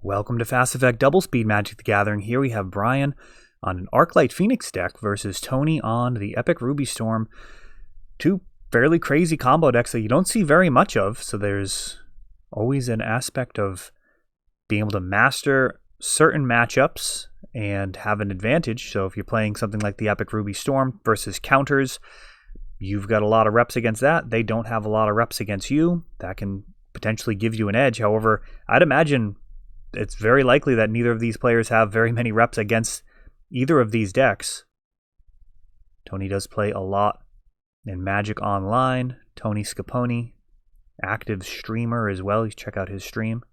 Welcome to Fast Effect Double Speed Magic the Gathering. Here we have Brian on an Arclight Phoenix deck versus Tony on the Epic Ruby Storm. Two fairly crazy combo decks that you don't see very much of, so there's always an aspect of being able to master certain matchups and have an advantage. So if you're playing something like the Epic Ruby Storm versus counters, you've got a lot of reps against that. They don't have a lot of reps against you. That can potentially give you an edge. However, I'd imagine it's very likely that neither of these players have very many reps against either of these decks. Tony does play a lot in Magic Online. Tony Scaponi, active streamer as well. You check out his stream.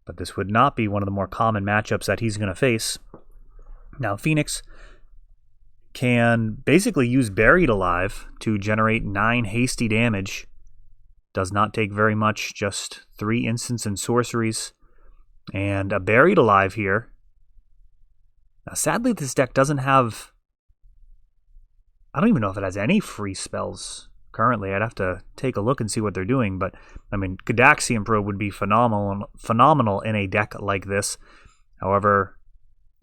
But this would not be one of the more common matchups that he's going to face. Now, Phoenix can basically use Buried Alive to generate 9 hasty damage. Does not take very much, just 3 instants and sorceries. And a Buried Alive here. Now, sadly, this deck doesn't have... I don't even know if it has any free spells currently. I'd have to take a look and see what they're doing. But, I mean, Gadaxian Probe would be phenomenal in a deck like this. However,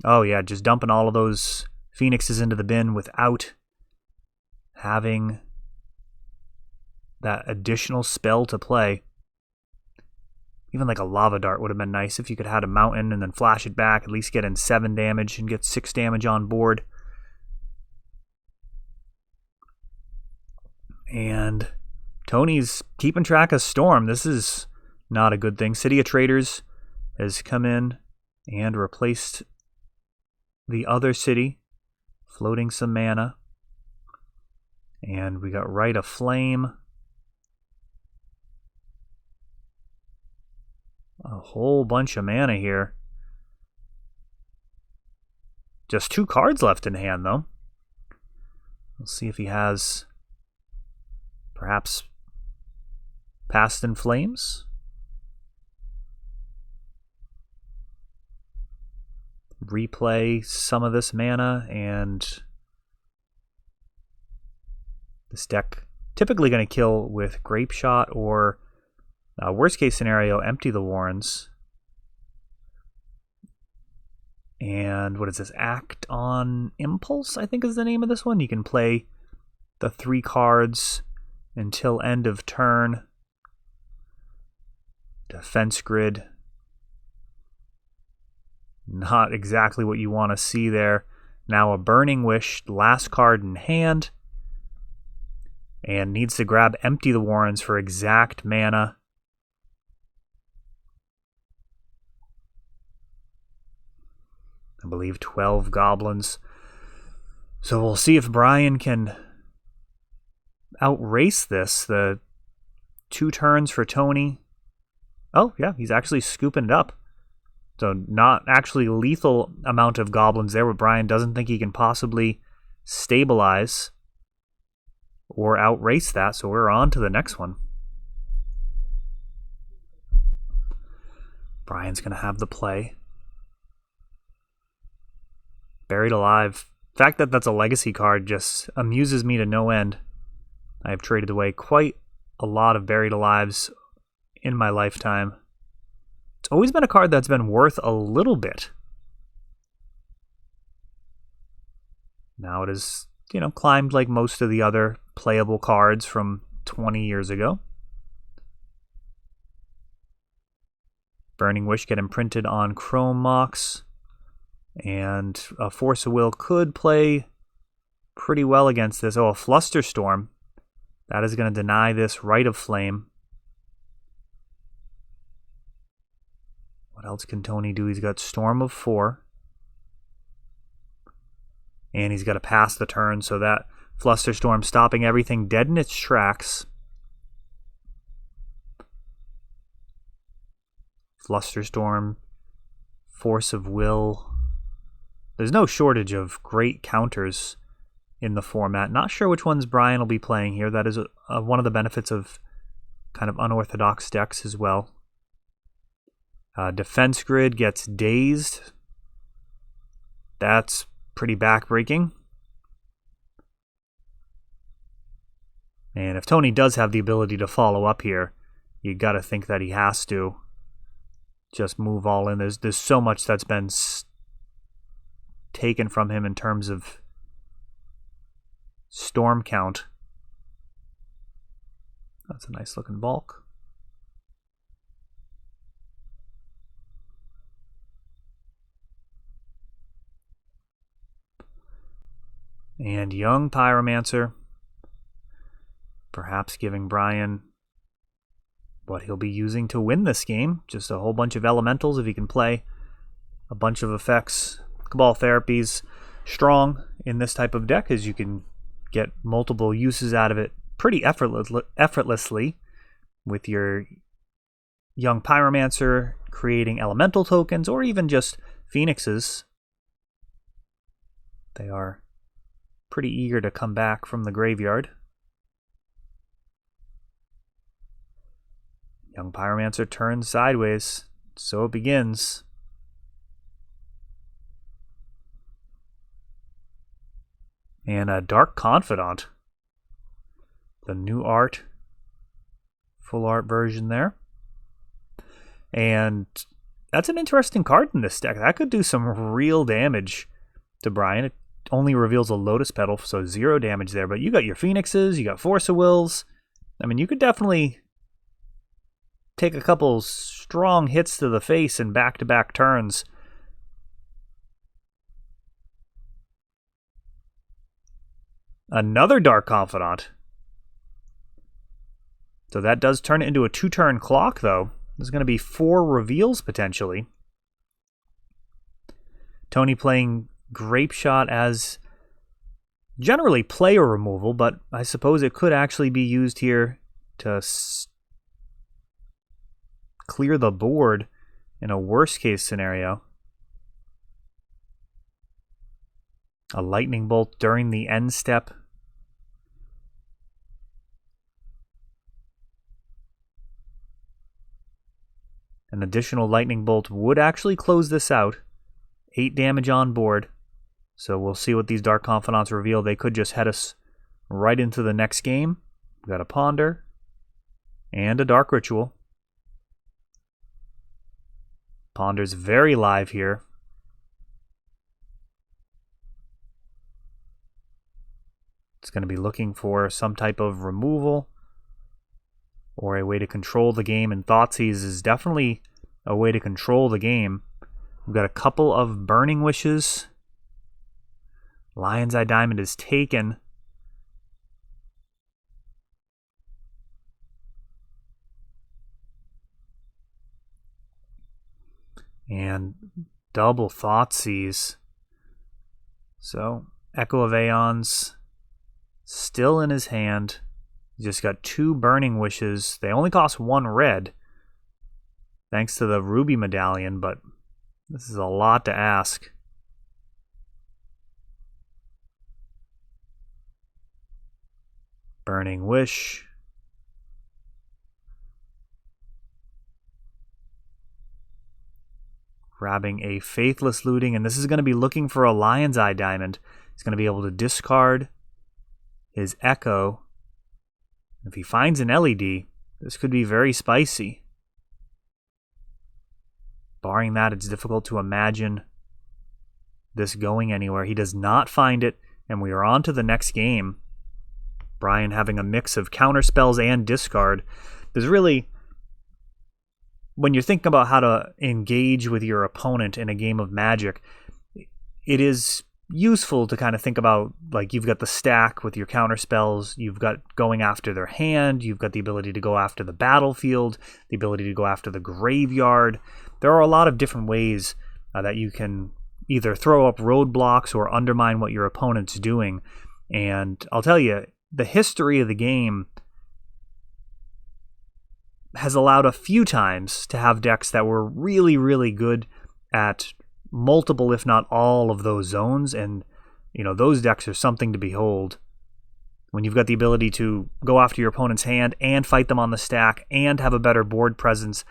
oh yeah, just dumping all of those Phoenixes into the bin without having that additional spell to play. Even like a Lava Dart would have been nice if you could have had a Mountain and then flash it back, at least get in 7 damage and get 6 damage on board. And Tony's keeping track of Storm. This is not a good thing. City of Traders has come in and replaced the other city, floating some mana. And we got Rite of Flame. A whole bunch of mana here. Just 2 cards left in hand, though. We'll see if he has perhaps Past in Flames. Replay some of this mana, and this deck typically going to kill with Grape Shot or worst case scenario, empty the Warrens. And what is this? Act on Impulse, I think is the name of this one. You can play the 3 cards until end of turn. Defense Grid. Not exactly what you want to see there. Now a Burning Wish, last card in hand. And needs to grab Empty the Warrens for exact mana. I believe 12 goblins. So we'll see if Brian can outrace this. The 2 turns for Tony. Oh, yeah, he's actually scooping it up. So not actually lethal amount of goblins there, but Brian doesn't think he can possibly stabilize or outrace that. So we're on to the next one. Brian's going to have the play. Buried Alive. The fact that that's a legacy card just amuses me to no end. I have traded away quite a lot of Buried Alives in my lifetime. It's always been a card that's been worth a little bit. Now it has, climbed like most of the other playable cards from 20 years ago. Burning Wish get imprinted on Chrome Mox. And a Force of Will could play pretty well against this. Oh, a Flusterstorm. That is going to deny this Rite of Flame. What else can Tony do? He's got Storm of 4. And he's got to pass the turn, so that Flusterstorm stopping everything dead in its tracks. Flusterstorm, Force of Will. There's no shortage of great counters in the format. Not sure which ones Brian will be playing here. That is one of the benefits of kind of unorthodox decks as well. Defense Grid gets Dazed. That's pretty backbreaking. And if Tony does have the ability to follow up here, you got to think that he has to just move all in. There's so much that's been taken from him in terms of storm count. That's a nice looking bulk. And young Pyromancer, perhaps giving Brian what he'll be using to win this game. Just a whole bunch of elementals if he can play a bunch of effects. Cabal Therapy's strong in this type of deck, as you can get multiple uses out of it pretty effortlessly with your young Pyromancer creating elemental tokens, or even just Phoenixes. They are pretty eager to come back from the graveyard. Young Pyromancer turns sideways, so it begins. And a Dark Confidant. The new art, full art version there. And that's an interesting card in this deck. That could do some real damage to Brian. It only reveals a Lotus Petal, so 0 damage there. But you got your Phoenixes, you got Force of Wills. I mean, you could definitely take a couple strong hits to the face in back-to-back turns. Another Dark Confidant. So that does turn it into a 2-turn clock, though. There's going to be 4 reveals, potentially. Tony playing Grape Shot as generally player removal, but I suppose it could actually be used here to clear the board in a worst-case scenario. A Lightning Bolt during the end step. An additional Lightning Bolt would actually close this out. 8 damage on board. So we'll see what these Dark Confidants reveal. They could just head us right into the next game. We've got a Ponder and a Dark Ritual. Ponder's very live here. It's going to be looking for some type of removal or a way to control the game, and Thoughtseize is definitely a way to control the game. We've got a couple of Burning Wishes. Lion's Eye Diamond is taken. And double Thoughtseize. So, Echo of Aeons still in his hand. He's just got 2 Burning Wishes. They only cost 1 red, thanks to the Ruby Medallion, but this is a lot to ask. Burning Wish. Grabbing a Faithless Looting, and this is going to be looking for a Lion's Eye Diamond. He's going to be able to discard his Echo. If he finds an LED, this could be very spicy. Barring that, it's difficult to imagine this going anywhere. He does not find it, and we are on to the next game. Brian having a mix of counter spells and discard. There's really, when you're thinking about how to engage with your opponent in a game of Magic, it is useful to kind of think about, like, you've got the stack with your counter spells, you've got going after their hand, you've got the ability to go after the battlefield, the ability to go after the graveyard. There are a lot of different ways that you can either throw up roadblocks or undermine what your opponent's doing. And I'll tell you, the history of the game has allowed a few times to have decks that were really, really good at multiple, if not all, of those zones. And, you know, those decks are something to behold. When you've got the ability to go after your opponent's hand and fight them on the stack and have a better board presence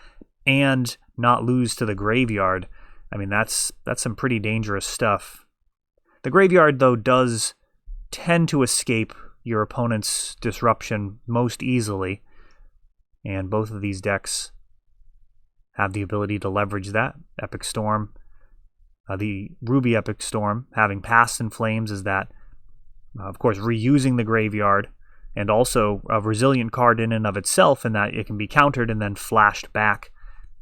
and not lose to the graveyard, I mean, that's some pretty dangerous stuff. The graveyard, though, does tend to escape your opponent's disruption most easily. And both of these decks have the ability to leverage that. Epic Storm, the Ruby Epic Storm, having Past in Flames, is that, of course, reusing the graveyard, and also a resilient card in and of itself, in that it can be countered and then flashed back.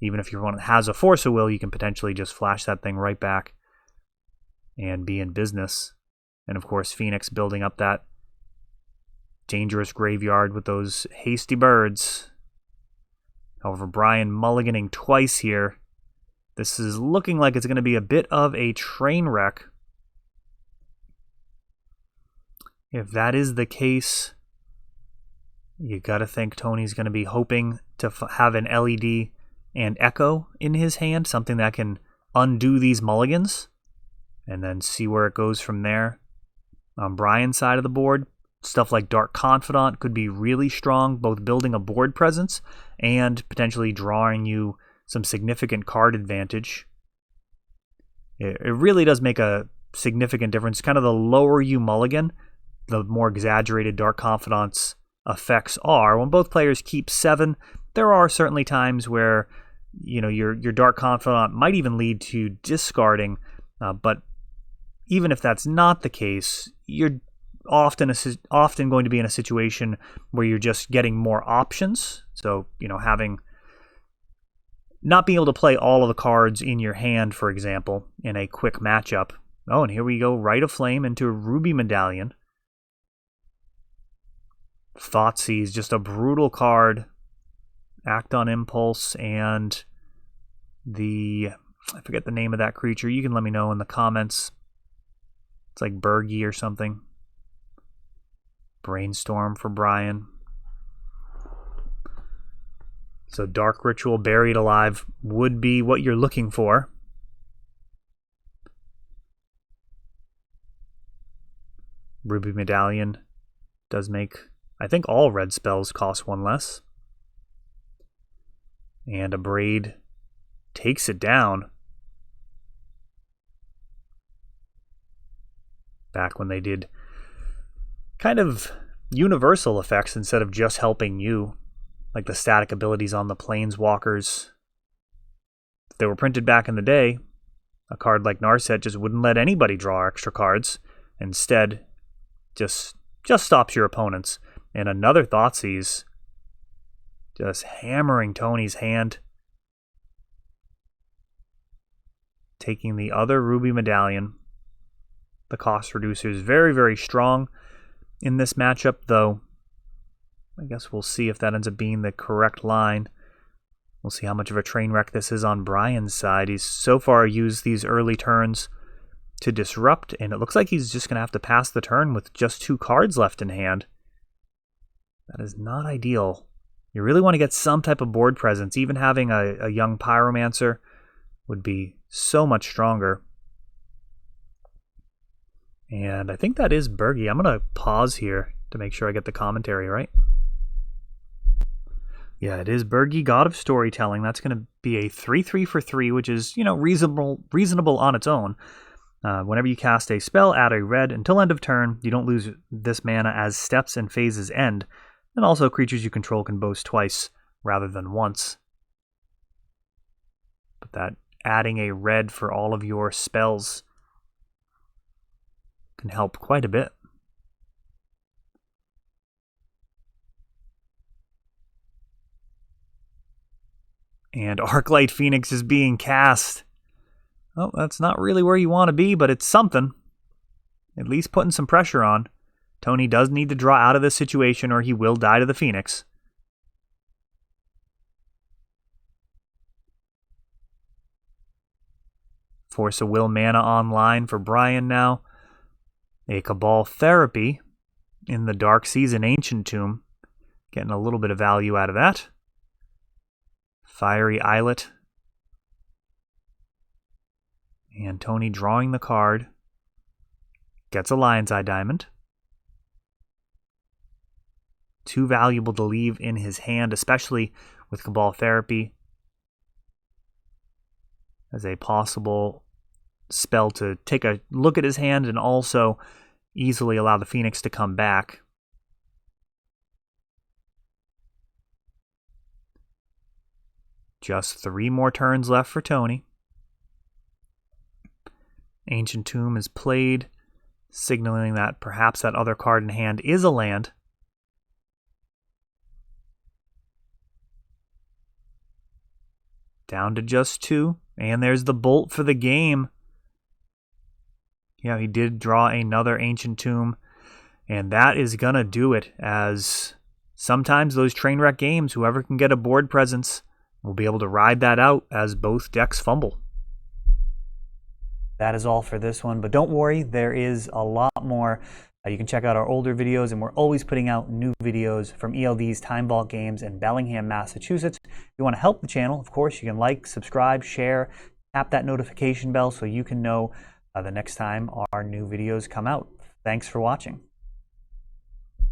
Even if your opponent has a Force of Will, you can potentially just flash that thing right back and be in business. And of course, Phoenix building up that dangerous graveyard with those hasty birds. However, Brian mulliganing twice here. This is looking like it's going to be a bit of a train wreck. If that is the case, you got to think Tony's going to be hoping to have an LED and Echo in his hand, something that can undo these mulligans, and then see where it goes from there. On Brian's side of the board, stuff like Dark Confidant could be really strong, both building a board presence and potentially drawing you some significant card advantage. It really does make a significant difference. Kind of the lower you mulligan, the more exaggerated Dark Confidant's effects are. When both players keep 7, there are certainly times where, you know, your Dark Confidant might even lead to discarding, but even if that's not the case, you're often going to be in a situation where you're just getting more options. So, you know, not being able to play all of the cards in your hand, for example, in a quick matchup. Oh, and here we go, Rite of Flame into Ruby Medallion. Thoughtseize, just a brutal card. Act on Impulse, and I forget the name of that creature. You can let me know in the comments. It's like Bergie or something. Brainstorm for Brian. So Dark Ritual, Buried Alive would be what you're looking for. Ruby Medallion does make, I think, all red spells cost 1 less. And Abrade takes it down. Back when they did kind of universal effects instead of just helping you, like the static abilities on the Planeswalkers. If they were printed back in the day, a card like Narset just wouldn't let anybody draw extra cards. Instead, just stops your opponents. And another Thoughtseize, just hammering Tony's hand. Taking the other Ruby Medallion. The cost reducer is very, very strong in this matchup, though I guess we'll see if that ends up being the correct line. We'll see how much of a train wreck this is on Brian's side. He's so far used these early turns to disrupt, and it looks like he's just going to have to pass the turn with just 2 cards left in hand. That is not ideal. You really want to get some type of board presence. Even having a young Pyromancer would be so much stronger. And I think that is Bergie. I'm going to pause here to make sure I get the commentary right. Yeah, it is Bergie, God of Storytelling. That's going to be a 3/3 for 3, which is, you know, reasonable on its own. Whenever you cast a spell, add a red. Until end of turn, you don't lose this mana as steps and phases end. And also, creatures you control can boast twice rather than once. But that adding a red for all of your spells can help quite a bit. And Arclight Phoenix is being cast. Well, that's not really where you want to be, but it's something. At least putting some pressure on. Tony does need to draw out of this situation or he will die to the Phoenix. Force of Will mana online for Brian now. A Cabal Therapy in the Dark Season Ancient Tomb. Getting a little bit of value out of that. Fiery Islet. And Tony drawing the card. Gets a Lion's Eye Diamond. Too valuable to leave in his hand, especially with Cabal Therapy as a possible spell to take a look at his hand and also easily allow the Phoenix to come back. Just 3 more turns left for Tony. Ancient Tomb is played, signaling that perhaps that other card in hand is a land. Down to just 2, and there's the bolt for the game. Yeah, he did draw another Ancient Tomb, and that is going to do it, as sometimes those train wreck games, whoever can get a board presence will be able to ride that out as both decks fumble. That is all for this one, but don't worry, there is a lot more. You can check out our older videos, and we're always putting out new videos from ELD's Time Vault Games in Bellingham, Massachusetts. If you want to help the channel, of course, you can like, subscribe, share, tap that notification bell so you can know the next time our new videos come out. Thanks for watching.